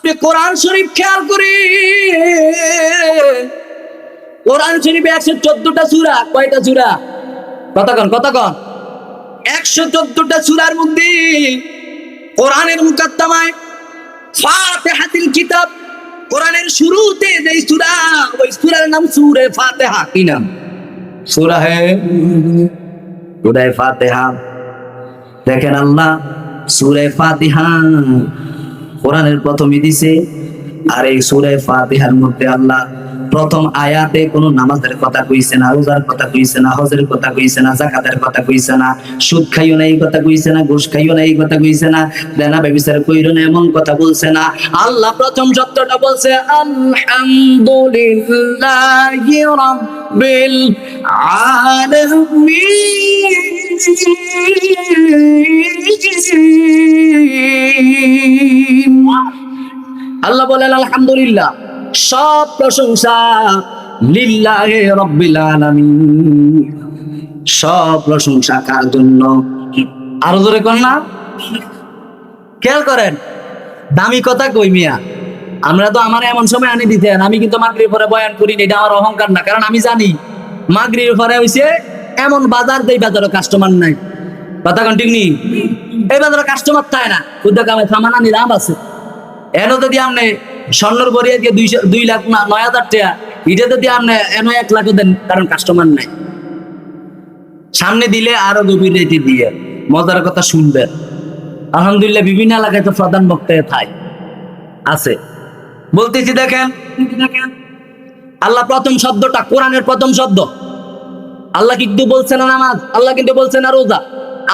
আপনি কোরআন শরীফ খেয়াল করি, কোরআন শরীফে 114টা সূরা, কয়টা সূরা? কতক্ষণ 114টা সূরার মধ্যে কোরআনের মুকাদ্দমায় ফাতিহাতুল কিতাব, কোরআনের শুরুতে যে সূরা, ওই সূরার নাম সূরা ফাতিহা। কি নাম? সূরা ফাতিহা। দেখেন আল্লাহ সূরা ফাতিহা কোরআনের প্রথমে দিছে, আর এই সূরা ফাতিহার মধ্যে আল্লাহ প্রথম আয়াতে কোনো নামাজের কথা কইছে না, রোজার কথা কইছে না, হজের কথা কইছে না, যাকাতের কথা কইছে না, সুদ খাইও না এই কথা কইছে না, ঘুষ খাইও না এই কথা কইছে না, দেনা ব্যভিচার কইরো না এমন কথা বলছে না। আল্লাহ প্রথম শব্দটা বলছে আলহামদুলিল্লাহি রাব্বিল আলামিন। আল্লাহ বলেন আলহামদুলিল্লাহ, সব প্রশংসা লিল্লাহি রাব্বিল আলামিন। সব প্রশংসা কার জন্য? আরো জোরে কোন না, খেয়াল করেন দামি কথা কই মিয়া। আমরা তো আমার এমন সময় আনি দিতেন, আমি কিন্তু মাগরিবের পরে বয়ান করি না, এটা আমার অহংকার না, কারণ আমি জানি মাগরিবের পরে হইছে এমন বাজার, দেই বাজারে কাস্টমার নাই। কথা কোন ঠিক নেই? এই বাজারে কাস্টমার থাকে না, খুদা কামে সামানা নিলাম আছে। এনো যদি আপনি স্বর্ণর গড়িয়ে দিয়ে 2,09,000 টাকা, এটা যদি আপনি এনো 1 লাখ দেন, কারণ কাস্টমার নাই। সামনে দিলে আরো গভীর রেটে দিয়ে মজার কথা শুনবেন। আলহামদুলিল্লাহ বিভিন্ন এলাকায় তো প্রধান বক্তা আছে। বলতেছি দেখেন আল্লাহ প্রথম শব্দটা, কোরআনের প্রথম শব্দ, আল্লাহ কিন্তু বলছে না নামাজ, আল্লাহ কিন্তু বলছে না রোজা।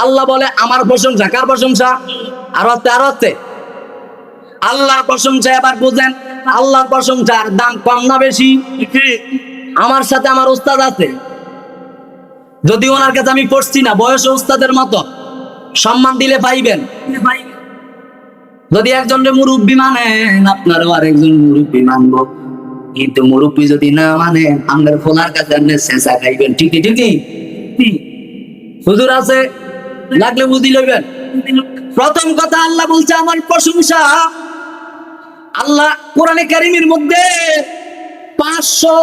আল্লাহ বলে আমার প্রশংসা। কার প্রশংসা? আরো আছে আল্লাহর প্রশংসা। এবার বুঝেন আল্লাহর প্রশংসার দাম কম না বেশি? আমার সাথে আমার উস্তাদ আছে, যদি ওনার কাছে আমি পড়ছি না, বয়সে উস্তাদের মতো, সম্মান দিলে পাইবেন। যদি একজনকে মুরব্বী মানেন, আপনারও আরেকজন মুরব্বী মানবো, কিন্তু মুরব্বী যদি না মানে আমাদের খোলার কাছে আপনি শেষা খাইবেন। ঠিকই হুজুর আছে, লাগলে বুঝি লইবেন। প্রথম কথা আল্লাহ বলছে আমার প্রশংসা। আল্লাহ কোরআনে কারীমের মধ্যে 500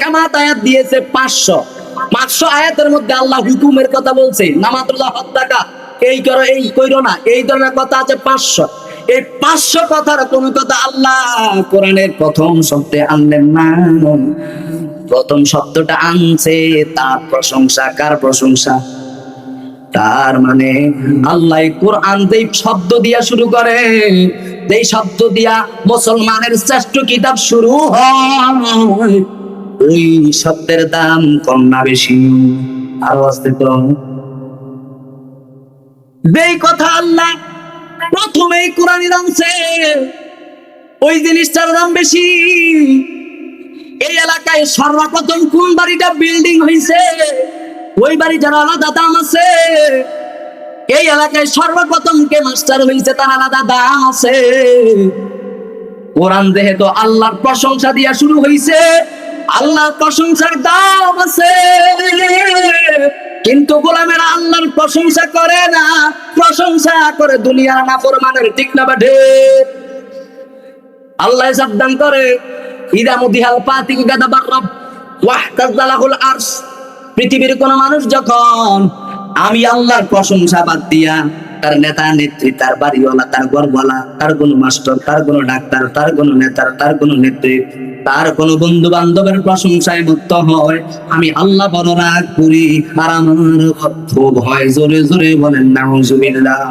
কামাত আয়াত দিয়েছে। 500 আয়াতের মধ্যে আল্লাহ হুকুমের কথা বলছে, নামাজ রোজা হজ যাকাত, এই করো এই কইরো না, এই ধরনের কথা আছে 500। এই 500 কথার কোন কথা আল্লাহ কোরআনের প্রথম শব্দে আনলেন না। প্রথম শব্দটা আনছে তার প্রশংসা। কার প্রশংসা? তার মানে আল্লাহ কোরআন যেই শব্দ দিয়া শুরু করে, যেই শব্দ দিয়া মুসলমানের শ্রেষ্ঠ কিতাব শুরু হয়, ওই শব্দের দাম কম না বেশি? আরো আসতে কম। যেই কথা আল্লাহ প্রথমেই কোরআনে আনছে, ওই জিনিসটার দাম বেশি। এই এলাকায় সর্বপ্রথম কোন বাড়িটা বিল্ডিং হয়েছে, ওই বাড়িটার আলাদা দাম আছে। এই এলাকায় সর্বপ্রথম কে মাস্টার হয়েছে, তার আলাদা দাম আছে। কোরআন যেহেতু আল্লাহর প্রশংসা দিয়া শুরু হয়েছে, আল্লাহর প্রশংসার দাম আছে। কিন্তু গোলামেরা আল্লাহর প্রশংসা করে না, প্রশংসা করে দুনিয়ার নাফরমানের। ঠিক না বাঠে? আল্লাহ সাবধান করে, ইদা মুদিহাল ফাতিহু গাদাবার রব ওয়াহতাযালাহুল আরশ। পৃথিবীর কোন মানুষ যখন আমি আল্লাহর প্রশংসা বাদ দিয়া তার নেতা নেত্রী, তার বাড়িওয়ালা, তার ঘরওয়ালা, তার কোন মাস্টার, তার কোন ডাক্তার, তার কোন নেতার, তার কোন নেত্রী, তার কোন বন্ধু বান্ধবের প্রশংসায় মুক্ত হয়, আমি আল্লাহ বড় রাগ করি আর আমার খুব ভয়। জোরে জোরে বলেন নাউজুবিল্লাহ।